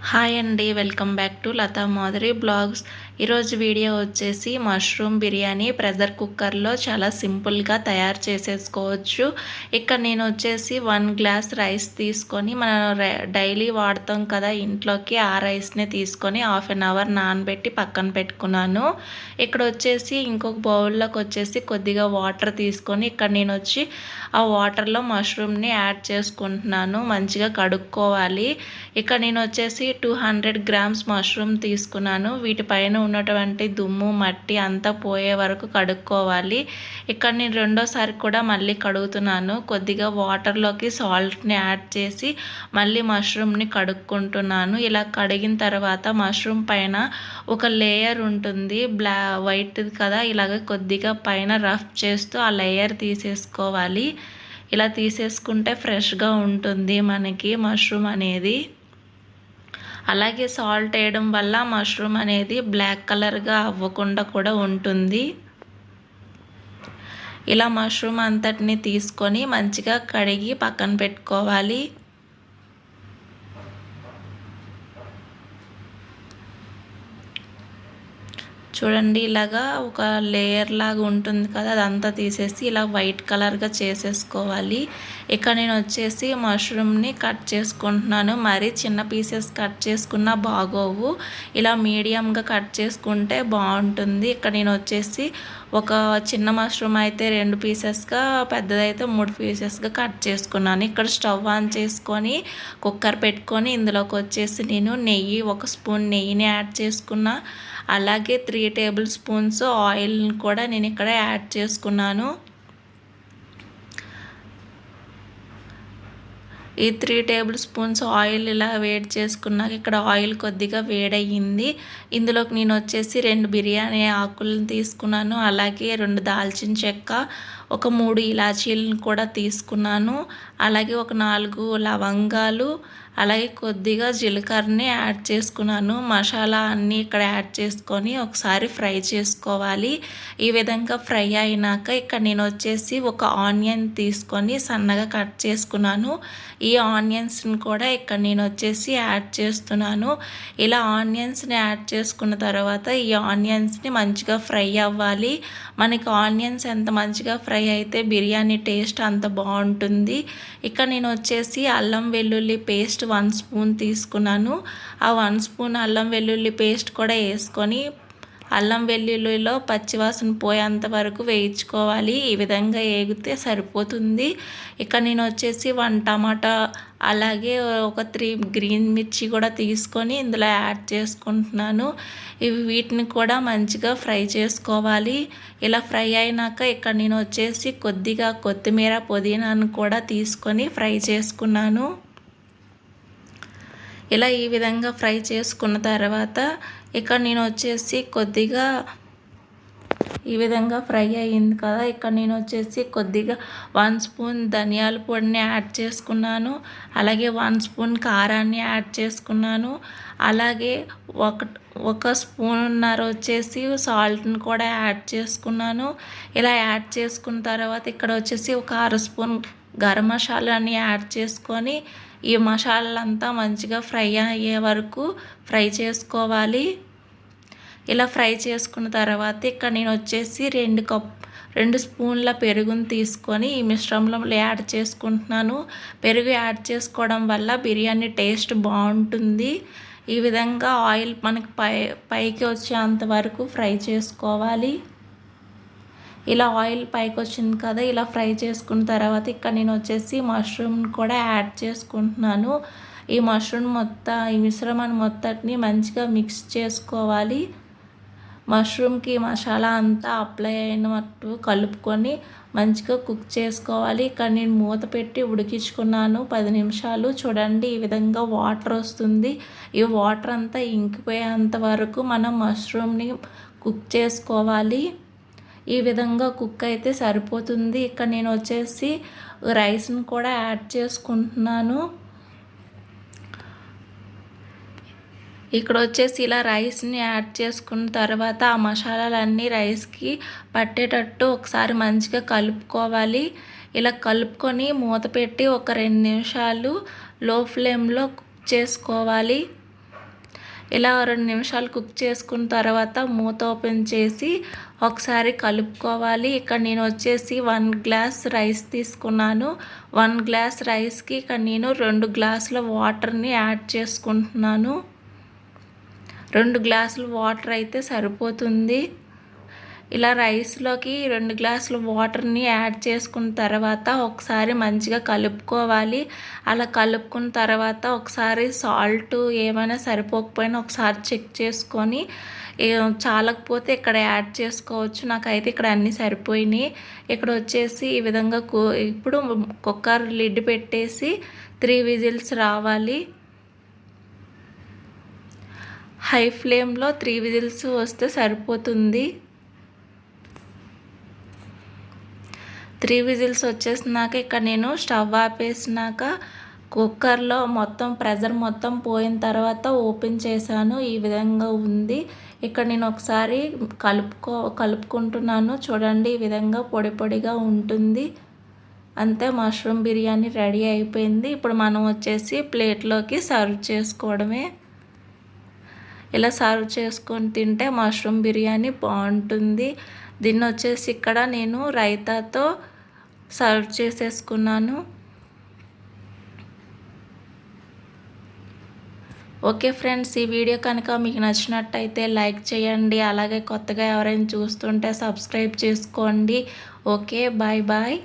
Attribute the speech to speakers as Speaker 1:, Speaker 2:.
Speaker 1: Hi అండి, welcome back to Latha Madhuri blogs. ఈరోజు video వచ్చేసి మష్రూమ్ బిర్యానీ ప్రెషర్ కుక్కర్లో చాలా సింపుల్గా తయారు చేసేసుకోవచ్చు. ఇక్కడ నేను వచ్చేసి 1 గ్లాస్ రైస్ తీసుకొని మనం డైలీ వాడతాం కదా ఇంట్లోకి, ఆ రైస్ని తీసుకొని హాఫ్ అన్ అవర్ నానబెట్టి పక్కన పెట్టుకున్నాను. ఇక్కడ వచ్చేసి ఇంకొక బౌల్లోకి వచ్చేసి కొద్దిగా వాటర్ తీసుకొని ఇక్కడ నేను వచ్చి ఆ వాటర్లో మష్రూమ్ని యాడ్ చేసుకుంటున్నాను. మంచిగా కడుక్కోవాలి. ఇక్కడ నేను వచ్చేసి 200 గ్రామ్స్ మష్రూమ్ తీసుకున్నాను. వీటిపైన ఉన్నటువంటి దుమ్ము మట్టి అంతా పోయే వరకు కడుక్కోవాలి. ఇక్కడ నేను రెండోసారి కూడా మళ్ళీ కడుగుతున్నాను. కొద్దిగా వాటర్లోకి సాల్ట్ని యాడ్ చేసి మళ్ళీ మష్రూమ్ని కడుక్కుంటున్నాను. ఇలా కడిగిన తర్వాత మష్రూమ్ పైన ఒక లేయర్ ఉంటుంది, వైట్ కదా, ఇలాగ కొద్దిగా పైన రఫ్ చేస్తూ ఆ లేయర్ తీసేసుకోవాలి. ఇలా తీసేసుకుంటే ఫ్రెష్గా ఉంటుంది మనకి మష్రూమ్ అనేది. అలాగే సాల్ట్ వేయడం వల్ల మష్రూమ్ అనేది బ్లాక్ కలర్గా అవ్వకుండా కూడా ఉంటుంది. ఇలా మష్రూమ్ అంతటిని తీసుకొని మంచిగా కడిగి పక్కన పెట్టుకోవాలి. చూడండి, ఇలాగా ఒక లేయర్ లాగా ఉంటుంది కదా, అదంతా తీసేసి ఇలా వైట్ కలర్గా చేసేసుకోవాలి. ఇక్కడ నేను వచ్చేసి మష్రూమ్ని కట్ చేసుకుంటున్నాను. మరీ చిన్న పీసెస్ కట్ చేసుకున్నా బాగోవు, ఇలా మీడియంగా కట్ చేసుకుంటే బాగుంటుంది. ఇక్కడ నేను వచ్చేసి ఒక చిన్న మష్రూమ్ అయితే 2 పీసెస్గా, పెద్దదైతే 3 పీసెస్గా కట్ చేసుకున్నాను. ఇక్కడ స్టవ్ ఆన్ చేసుకొని కుక్కర్ పెట్టుకొని ఇందులోకి వచ్చేసి నేను ఒక స్పూన్ నెయ్యిని యాడ్ చేసుకున్నా. అలాగే 3 టేబుల్ స్పూన్స్ ఆయిల్ని కూడా నేను ఇక్కడ యాడ్ చేసుకున్నాను. ఈ 3 టేబుల్ స్పూన్స్ ఆయిల్ ఇలా వేడి చేసుకున్నాక ఇక్కడ ఆయిల్ కొద్దిగా వేడయ్యింది. ఇందులోకి నేను వచ్చేసి 2 బిర్యానీ ఆకులను తీసుకున్నాను. అలాగే 2 దాల్చిన చెక్క, ఒక 3 ఇలాచీలను కూడా తీసుకున్నాను. అలాగే ఒక 4 లవంగాలు, అలాగే కొద్దిగా జీలకర్రని యాడ్ చేసుకున్నాను. మసాలా అన్నీ ఇక్కడ యాడ్ చేసుకొని ఒకసారి ఫ్రై చేసుకోవాలి. ఈ విధంగా ఫ్రై అయినాక ఇక్కడ నేను వచ్చేసి ఒక ఆనియన్ తీసుకొని సన్నగా కట్ చేసుకున్నాను. ఈ ఆనియన్స్ని కూడా ఇక్కడ నేను వచ్చేసి యాడ్ చేస్తున్నాను. ఇలా ఆనియన్స్ని యాడ్ చేసుకున్న తర్వాత ఈ ఆనియన్స్ని మంచిగా ఫ్రై అవ్వాలి. మనకి ఆనియన్స్ ఎంత మంచిగా ఫ్రై అయితే బిర్యానీ టేస్ట్ అంత బాగుంటుంది. ఇక్కడ నేను వచ్చేసి అల్లం వెల్లుల్లి పేస్ట్ 1 స్పూన్ తీసుకున్నాను. ఆ 1 స్పూన్ అల్లం వెల్లుల్లి పేస్ట్ కూడా వేసుకొని అల్లం వెల్లుల్లిలో పచ్చివాసన పోయేంత వరకు వేయించుకోవాలి. ఈ విధంగా వేగితే సరిపోతుంది. ఇక్కడ నేను వచ్చేసి 1 టమాటా, అలాగే ఒక 3 గ్రీన్ మిర్చి కూడా తీసుకొని ఇందులో యాడ్ చేసుకుంటున్నాను. వీటిని కూడా మంచిగా ఫ్రై చేసుకోవాలి. ఇలా ఫ్రై అయినాక ఇక్కడ నేను వచ్చేసి కొద్దిగా కొత్తిమీర, పుదీనాను కూడా తీసుకొని ఫ్రై చేసుకున్నాను. ఇలా ఈ విధంగా ఫ్రై చేసుకున్న తర్వాత ఇక్కడ నేను వచ్చేసి కొద్దిగా ఈ విధంగా ఫ్రై అయ్యింది కదా, ఇక్కడ నేను వచ్చేసి కొద్దిగా 1 స్పూన్ ధనియాల పొడిని యాడ్ చేసుకున్నాను. అలాగే 1 స్పూన్ కారాన్ని యాడ్ చేసుకున్నాను. అలాగే ఒక స్పూన్నర వచ్చేసి సాల్ట్ని కూడా యాడ్ చేసుకున్నాను. ఇలా యాడ్ చేసుకున్న తర్వాత ఇక్కడ వచ్చేసి ఒక 1/2 స్పూన్ గరం మసాలాని యాడ్ చేసుకొని ఈ మసాలాలంతా మంచిగా ఫ్రై అయ్యే వరకు ఫ్రై చేసుకోవాలి. ఇలా ఫ్రై చేసుకున్న తర్వాత ఇక్కడ నేను వచ్చేసి 2 స్పూన్ల పెరుగుని తీసుకొని ఈ మిశ్రమంలో యాడ్ చేసుకుంటున్నాను. పెరుగు యాడ్ చేసుకోవడం వల్ల బిర్యానీ టేస్ట్ బాగుంటుంది. ఈ విధంగా ఆయిల్ మనకి పైకి వచ్చేంత వరకు ఫ్రై చేసుకోవాలి. ఇలా ఆయిల్ పైకి వచ్చింది కదా, ఇలా ఫ్రై చేసుకున్న తర్వాత ఇక్కడ నేను వచ్చేసి మష్రూమ్ కూడా యాడ్ చేసుకుంటున్నాను. ఈ మిశ్రమాన్ని మొత్తాన్ని మంచిగా మిక్స్ చేసుకోవాలి. మష్రూమ్కి మసాలా అంతా అప్లై అయినట్టు కలుపుకొని మంచిగా కుక్ చేసుకోవాలి. ఇక్కడ నేను మూత పెట్టి ఉడికించుకున్నాను 10 నిమిషాలు. చూడండి, ఈ విధంగా వాటర్ వస్తుంది. ఈ వాటర్ అంతా ఇంకిపోయేంత వరకు మనం మష్రూమ్ని కుక్ చేసుకోవాలి. ఈ విధంగా కుక్ అయితే సరిపోతుంది. ఇక్కడ నేను వచ్చేసి రైస్ని కూడా యాడ్ చేసుకుంటున్నాను. ఇక్కడ వచ్చేసి ఇలా రైస్ని యాడ్ చేసుకున్న తర్వాత ఆ మసాలాలన్నీ రైస్కి పట్టేటట్టు ఒకసారి మంచిగా కలుపుకోవాలి. ఇలా కలుపుకొని మూత పెట్టి ఒక 2 నిమిషాలు లో ఫ్లేమ్లో కుక్ చేసుకోవాలి. ఇలా 2 నిమిషాలు కుక్ చేసుకున్న తర్వాత మూత ఓపెన్ చేసి ఒకసారి కలుపుకోవాలి. ఇక్కడ నేను వచ్చేసి 1 గ్లాస్ రైస్ తీసుకున్నాను. 1 గ్లాస్ రైస్కి ఇక్కడ నేను 2 గ్లాసుల వాటర్ని యాడ్ చేసుకుంటున్నాను. 2 గ్లాసులు వాటర్ అయితే సరిపోతుంది. ఇలా రైస్లోకి 2 గ్లాసుల వాటర్ని యాడ్ చేసుకున్న తర్వాత ఒకసారి మంచిగా కలుపుకోవాలి. అలా కలుపుకున్న తర్వాత ఒకసారి సాల్ట్ ఏమైనా సరిపోకపోయినా ఒకసారి చెక్ చేసుకొని చాలకపోతే ఇక్కడ యాడ్ చేసుకోవచ్చు. నాకైతే ఇక్కడ అన్నీ సరిపోయినాయి. ఇక్కడ వచ్చేసి ఈ విధంగా ఇప్పుడు కుక్కర్ లిడ్ పెట్టేసి 3 విజిల్స్ రావాలి. హై ఫ్లేమ్లో 3 విజిల్స్ వస్తే సరిపోతుంది. 3 విజిల్స్ వచ్చేసినాక ఇక్కడ నేను స్టవ్ ఆపేసినాక కుక్కర్లో మొత్తం ప్రెజర్ మొత్తం పోయిన తర్వాత ఓపెన్ చేశాను. ఈ విధంగా ఉంది. ఇక్కడ నేను ఒకసారి కలుపుకుంటున్నాను. చూడండి, ఈ విధంగా పొడి పొడిగా ఉంటుంది. అంతే, మష్రూమ్ బిర్యానీ రెడీ అయిపోయింది. ఇప్పుడు మనం వచ్చేసి ప్లేట్లోకి సర్వ్ చేసుకోవడమే. ఇలా సర్వ్ చేసుకొని తింటే మష్రూమ్ బిర్యానీ బాగుంటుంది. దీన్ని వచ్చేసి ఇక్కడ నేను రైతాతో సర్వ్ చేసేసుకున్నాను. ఓకే ఫ్రెండ్స్, ఈ వీడియో కనుక మీకు నచ్చినట్టయితే లైక్ చేయండి. అలాగే కొత్తగా ఎవరైనా చూస్తుంటే సబ్స్క్రైబ్ చేసుకోండి. Okay, bye bye.